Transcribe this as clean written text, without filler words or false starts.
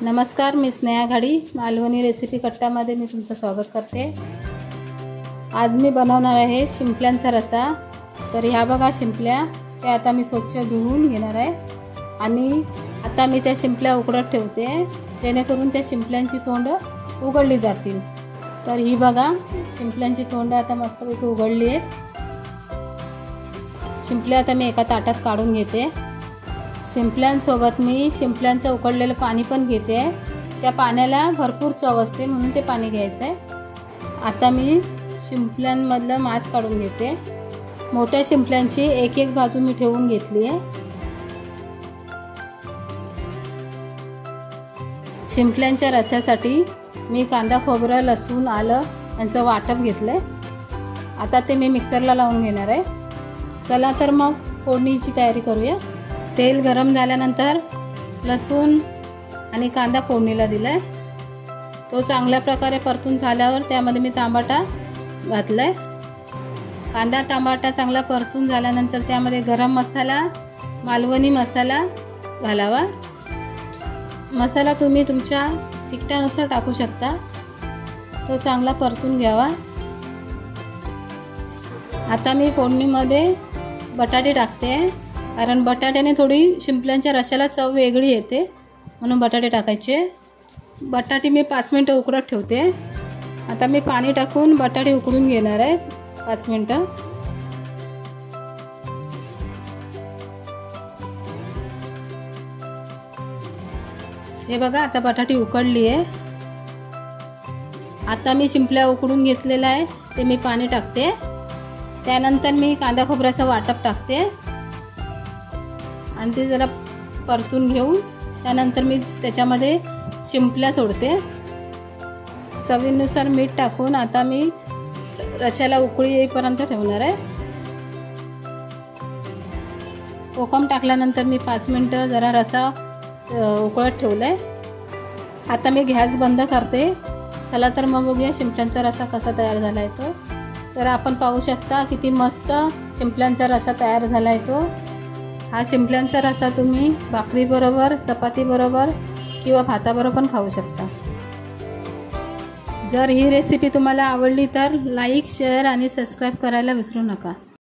नमस्कार, मी स्नेहा घाडी मालवणी रेसिपी कट्टामध्ये मी तुमचं स्वागत करते। आज मी बनवणार आहे शिंपल्यांचा रसा। तर ह्या बघा शिंपल्या, त्या आता मी स्वच्छ धुवून घेणार आहे आणि आता मी त्या शिंपल्या उकडत ठेवते जेणेकरून त्या शिंपल्यांची तोंड उघडली जातील। तर ही बघा शिंपल्यांची तोंड आता मस्तपैकी उघडली आहेत। शिंपल्या आता मी एका ताटात काढून घेते। शिंपल्यांसोबत मी शिंपल्यांचं उकडलेलं पाणी पण घेते। त्या पाण्याला भरपूर चव असते म्हणून ते पाणी घ्यायचं आहे। आता मी शिंपल्यांमधलं मांस काढून घेते। मोठ्या शिंपल्यांची एक एक बाजू मी ठेवून घेतली आहे। शिंपल्यांच्या रस्स्यासाठी मी कांदा, खोबरं, लसूण, आलं यांचं वाटप घेतलंय। आता ते मी मिक्सरला लावून घेणार आहे। चला तर मग फोडणीची तयारी करूया। तेल गरम झाल्यानंतर लसूण आणि कांदा फोडणीला दिलाय। तो चांगल्या प्रकारे परतून झाल्यावर त्यामध्ये मी टमाटा घातलाय। कांदा टमाटा चांगला परतून झाल्यानंतर त्यामध्ये गरम मसाला, मालवणी मसाला घालावा। मसाला तुम्ही तुमच्या तिखटानुसार टाकू शकता। तो चांगला परतून घ्यावा। आता मी फोडणीमध्ये बटाटे टाकते, कारण बटाट्याने थोडी शिंपल्यांच्या रस्स्याला चव वेगळी येते म्हणून बटाटे टाकायचे। बटाटे मी 5 मिनिटं उकडत ठेवते। आता मी पाणी टाकून बटाटे उकडून घेणार आहे 5 मिनिटं। हे बघा आता बटाटे उकडली आहे। आता मी शिंपल्या उकडून घेतलेला आहे ते मी पाणी टाकते। त्यानंतर मी कांदा खोबऱ्याचं वाटप टाकते आणि ते जरा परतून घेऊन त्यानंतर मी त्याच्यामध्ये शिंपल्या सोडते। चवीनुसार मीठ टाकून आता मी रश्श्याला उकळी येईपर्यंत ठेवणार आहे। कोकम टाकल्यानंतर मी 5 मिनिटं जरा रस्सा उकळत ठेवलाय। आता मी गॅस बंद करते। चला तर मग बघूया शिंपल्यांचा रस्सा कसा तयार झाला आहे तो। तर आपण पाहू शकता किती मस्त शिंपल्यांचा रस्सा तयार झाला आहे तो। हा शिंपल्यांचा रस्सा तुम्ही भाकरी बरोबर, चपाती बरोबर किंवा भाताबरोबर पण खाऊ शकता। जर ही रेसिपी तुम्हाला आवडली तर लाईक, शेअर आणि सबस्क्राईब करायला विसरू नका।